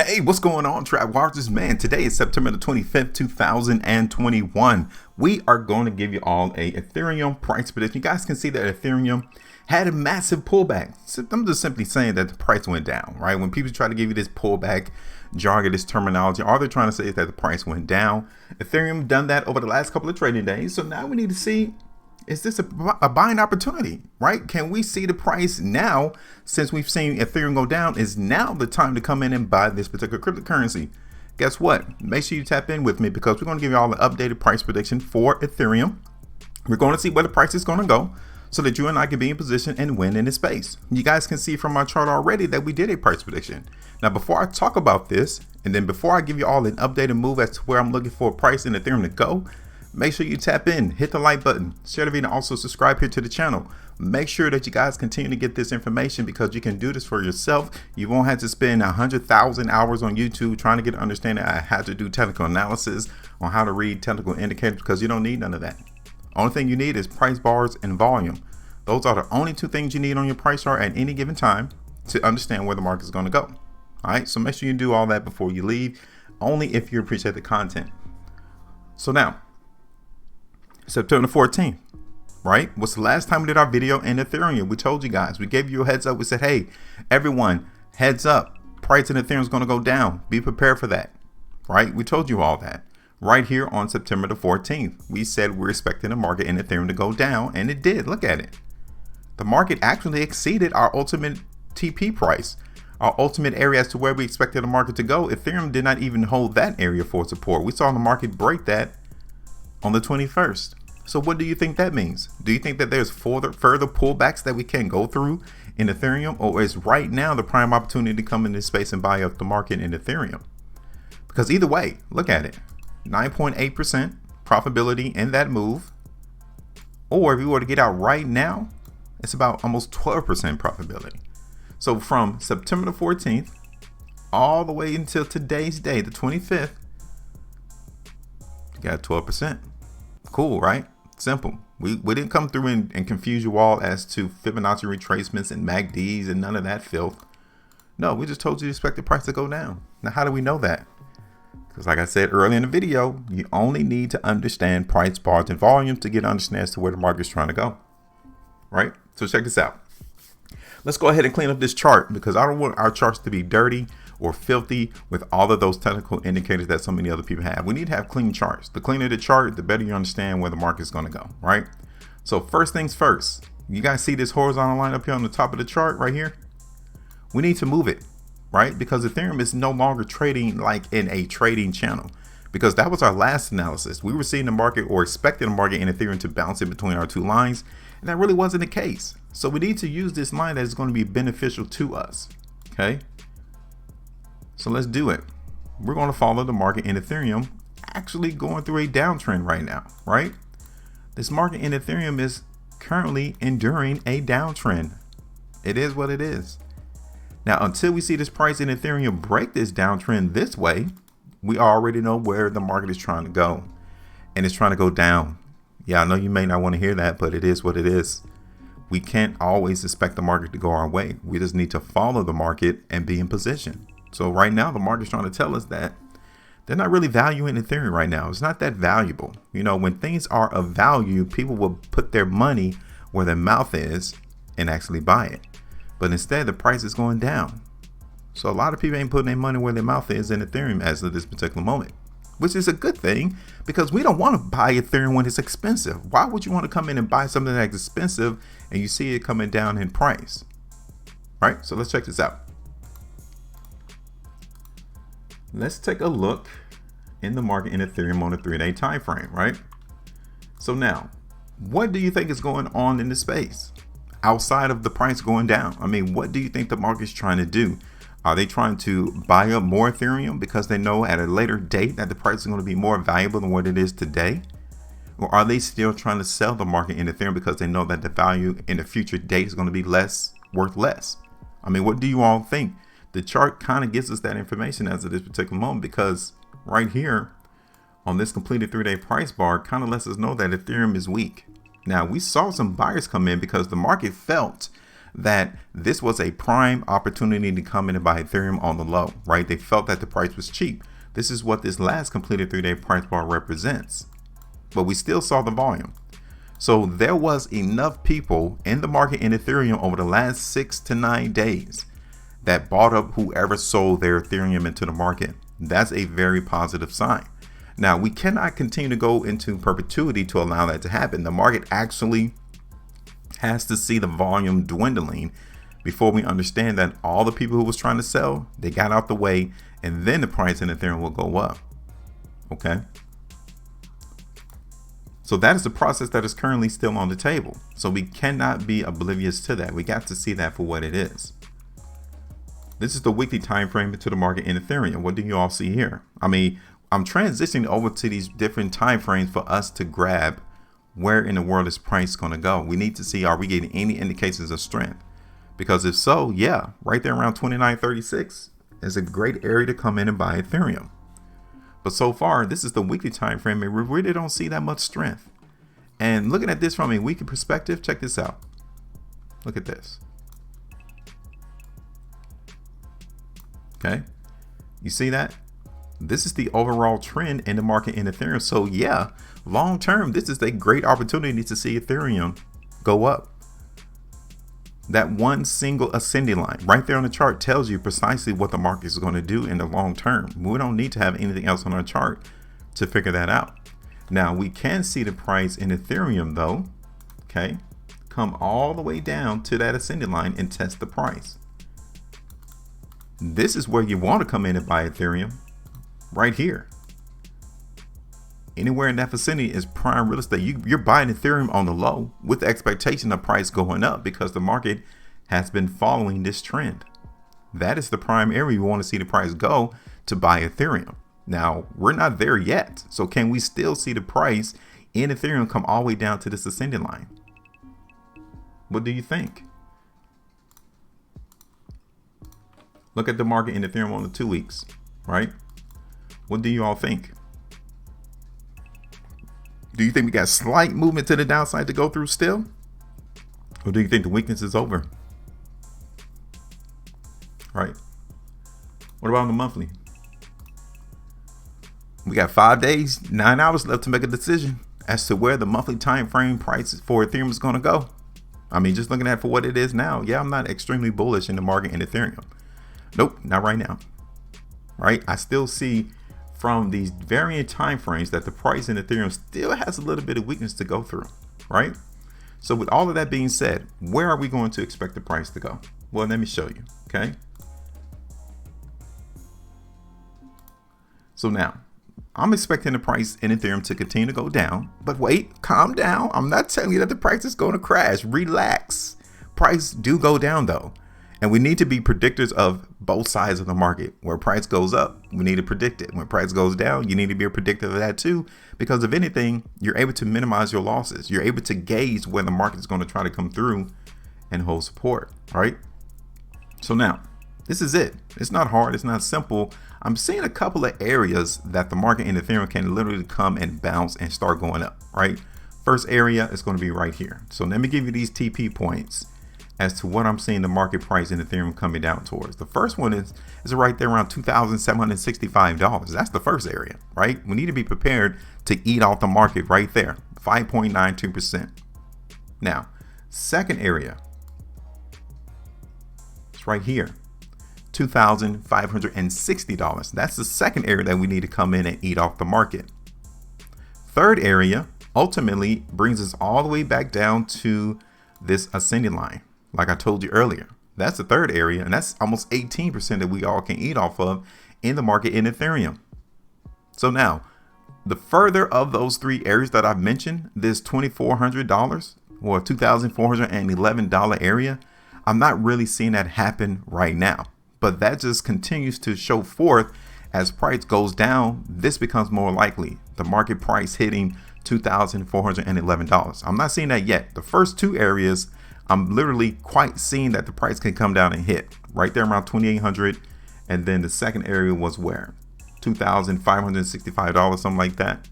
Hey, what's going on, Trap Watchers? Man, today is September the 25th, 2021. We are going to give you all a Ethereum price prediction. You guys can see that Ethereum had a massive pullback. So I'm just simply saying that the price went down, right? When people try to give you this pullback jargon, this terminology, all they're trying to say is that the price went down. Ethereum done that over the last couple of trading days. So now we need to see, is this a buying opportunity, right? Can we see the price now, since we've seen Ethereum go down, is now the time to come in and buy this particular cryptocurrency? Guess what? Make sure you tap in with me, because we're going to give you all an updated price prediction for Ethereum. We're going to see where the price is going to go so that you and I can be in position and win in this space. You guys can see from my chart already that we did a price prediction. Now, before I talk about this, and then before I give you all an updated move as to where I'm looking for a price in Ethereum to go, make sure you tap in, hit the like button, share the video, and also subscribe here to the channel. Make sure that you guys continue to get this information, because you can do this for yourself. You won't have to spend 100,000 hours on YouTube trying to get an understanding of how to do technical analysis on how to read technical indicators, because you don't need none of that. Only thing you need is price bars and volume. Those are the only two things you need on your price chart at any given time to understand where the market is going to go. All right, so make sure you do all that before you leave, only if you appreciate the content. So now, September 14th, right? What's the last time we did our video in Ethereum? We told you guys, we gave you a heads up. We said, hey, everyone, heads up, price in Ethereum is going to go down. Be prepared for that, right? We told you all that right here on September the 14th. We said we're expecting the market in Ethereum to go down, and it did. Look at it. The market actually exceeded our ultimate TP price, our ultimate area as to where we expected the market to go. Ethereum did not even hold that area for support. We saw the market break that on the 21st. So what do you think that means? Do you think that there's further pullbacks that we can go through in Ethereum, or is right now the prime opportunity to come in this space and buy up the market in Ethereum? Because either way, look at it, 9.8% profitability in that move. Or if you were to get out right now, it's about almost 12% profitability. So from September the 14th all the way until today's day, the 25th, you got 12%. Cool, right? Simple. We didn't come through and confuse you all as to Fibonacci retracements and MACDs and none of that filth. No, we just told you to expect the price to go down. Now, how do we know that? Because like I said earlier in the video, you only need to understand price, bars, and volume to get an understanding as to where the market is trying to go, right? So check this out. Let's go ahead and clean up this chart, because I don't want our charts to be dirty or filthy with all of those technical indicators that so many other people have. We need to have clean charts. The cleaner the chart, the better you understand where the market is going to go, right? So first things first, you guys see this horizontal line up here on the top of the chart right here? We need to move it, right? Because Ethereum is no longer trading like in a trading channel, because that was our last analysis. We were seeing the market, or expecting the market in Ethereum, to bounce in between our two lines, and that really wasn't the case. So we need to use this line that is going to be beneficial to us, okay? So let's do it. We're going to follow the market in Ethereum, actually going through a downtrend right now, right? This market in Ethereum is currently enduring a downtrend. It is what it is. Now, until we see this price in Ethereum break this downtrend this way, we already know where the market is trying to go, and it's trying to go down. Yeah, I know you may not want to hear that, but it is what it is. We can't always expect the market to go our way. We just need to follow the market and be in position. So right now, the market's trying to tell us that they're not really valuing Ethereum right now. It's not that valuable. You know, when things are of value, people will put their money where their mouth is and actually buy it. But instead, the price is going down. So a lot of people ain't putting their money where their mouth is in Ethereum as of this particular moment, which is a good thing, because we don't want to buy Ethereum when it's expensive. Why would you want to come in and buy something that's expensive and you see it coming down in price? Right? So let's check this out. Let's take a look in the market in Ethereum on a 3-day time frame, right? So now, what do you think is going on in the space outside of the price going down? I mean, what do you think the market's trying to do? Are they trying to buy up more Ethereum because they know at a later date that the price is going to be more valuable than what it is today? Or are they still trying to sell the market in Ethereum because they know that the value in the future date is going to be worth less? I mean, what do you all think? The chart kind of gives us that information as of this particular moment, because right here on this completed 3-day price bar kind of lets us know that Ethereum is weak. Now, we saw some buyers come in because the market felt that this was a prime opportunity to come in and buy Ethereum on the low, right? They felt that the price was cheap. This is what this last completed 3-day price bar represents. But we still saw the volume. So there was enough people in the market in Ethereum over the last 6 to 9 days that bought up whoever sold their Ethereum into the market. That's a very positive sign. Now, we cannot continue to go into perpetuity to allow that to happen. The market actually has to see the volume dwindling before we understand that all the people who was trying to sell, they got out the way, and then the price in Ethereum will go up. Okay. So that is the process that is currently still on the table. So we cannot be oblivious to that. We got to see that for what it is. This is the weekly time frame into the market in Ethereum. What do you all see here? I mean, I'm transitioning over to these different time frames for us to grab where in the world is price going to go. We need to see, are we getting any indications of strength? Because if so, yeah, right there around 29.36 is a great area to come in and buy Ethereum. But so far, this is the weekly time frame, and we really don't see that much strength. And looking at this from a weekly perspective, check this out. Look at this. Okay, you see that? This is the overall trend in the market in Ethereum. So yeah, long term, this is a great opportunity to see Ethereum go up. That one single ascending line right there on the chart tells you precisely what the market is going to do in the long term. We don't need to have anything else on our chart to figure that out. Now we can see the price in Ethereum though, okay, come all the way down to that ascending line and test the price. This is where you want to come in and buy Ethereum, right here. Anywhere in that vicinity is prime real estate. You're buying Ethereum on the low with the expectation of price going up because the market has been following this trend. That is the prime area you want to see the price go to buy Ethereum. Now, we're not there yet. So can we still see the price in Ethereum come all the way down to this ascending line? What do you think? Look at the market in Ethereum on the 2 weeks, right? What do you all think? Do you think we got slight movement to the downside to go through still? Or do you think the weakness is over? Right? What about on the monthly? We got 5 days, 9 hours left to make a decision as to where the monthly time frame price for Ethereum is going to go. I mean, just looking at it for what it is now. Yeah, I'm not extremely bullish in the market in Ethereum. Nope, not right now. Right? I still see from these varying time frames that the price in Ethereum still has a little bit of weakness to go through, right? So with all of that being said, where are we going to expect the price to go? Well, let me show you, okay? So now, I'm expecting the price in Ethereum to continue to go down, but wait, calm down. I'm not telling you that the price is going to crash. Relax. Price do go down though. And we need to be predictors of both sides of the market. Where price goes up, we need to predict it. When price goes down, you need to be a predictor of that too. Because if anything, you're able to minimize your losses. You're able to gauge when the market is going to try to come through and hold support, right? So now, this is it. It's not hard. It's not simple. I'm seeing a couple of areas that the market in Ethereum can literally come and bounce and start going up, right? First area is going to be right here. So let me give you these TP points as to what I'm seeing the market price in Ethereum coming down towards. The first one is right there around $2,765. That's the first area, right? We need to be prepared to eat off the market right there, 5.92%. Now, second area, it's right here, $2,560. That's the second area that we need to come in and eat off the market. Third area ultimately brings us all the way back down to this ascending line. Like I told you earlier, that's the third area, and that's almost 18% that we all can eat off of in the market in Ethereum. So now, the further of those three areas that I've mentioned, this $2,400 or $2,411 area, I'm not really seeing that happen right now. But that just continues to show forth as price goes down, this becomes more likely. The market price hitting $2,411. I'm not seeing that yet. The first two areas, I'm literally quite seeing that the price can come down and hit right there around 2,800. And then the second area was where? $2,565, something like that.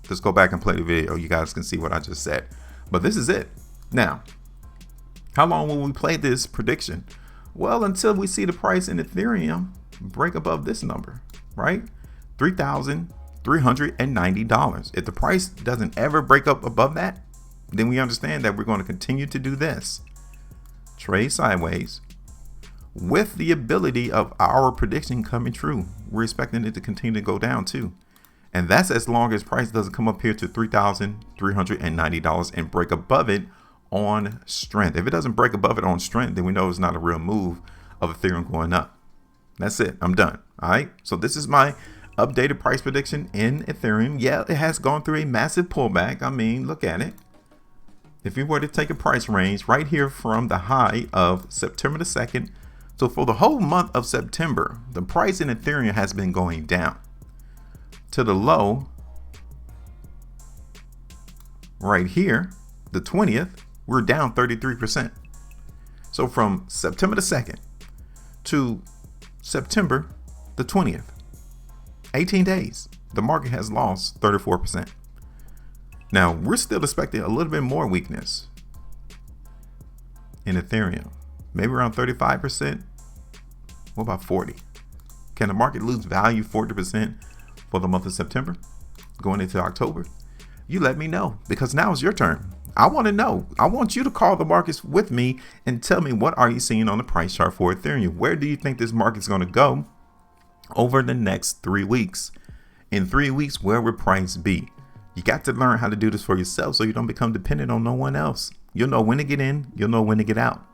Let's go back and play the video. You guys can see what I just said. But this is it. Now, How long will we play this prediction? Well, until we see the price in Ethereum break above this number, right? $3,390. If the price doesn't ever break up above that, then we understand that we're going to continue to do this. Trade sideways with the ability of our prediction coming true. We're expecting it to continue to go down too. And that's as long as price doesn't come up here to $3,390 and break above it on strength. If it doesn't break above it on strength, then we know it's not a real move of Ethereum going up. That's it. I'm done. All right. So this is my updated price prediction in Ethereum. Yeah, it has gone through a massive pullback. I mean, look at it. If you were to take a price range right here from the high of September the 2nd, so for the whole month of September, the price in Ethereum has been going down to the low right here, the 20th, we're down 33%. So from September the 2nd to September the 20th, 18 days, the market has lost 34%. Now, we're still expecting a little bit more weakness in Ethereum, maybe around 35%. What about 40? Can the market lose value 40% for the month of September going into October? You let me know, because now is your turn. I want to know. I want you to call the markets with me and tell me, what are you seeing on the price chart for Ethereum? Where do you think this market's going to go over the next 3 weeks? In 3 weeks, where will price be? You got to learn how to do this for yourself so you don't become dependent on no one else. You'll know when to get in. You'll know when to get out.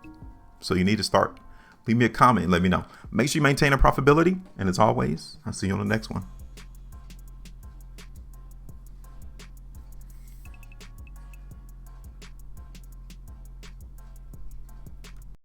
So you need to start. Leave me a comment and let me know. Make sure you maintain a profitability. And as always, I'll see you on the next one.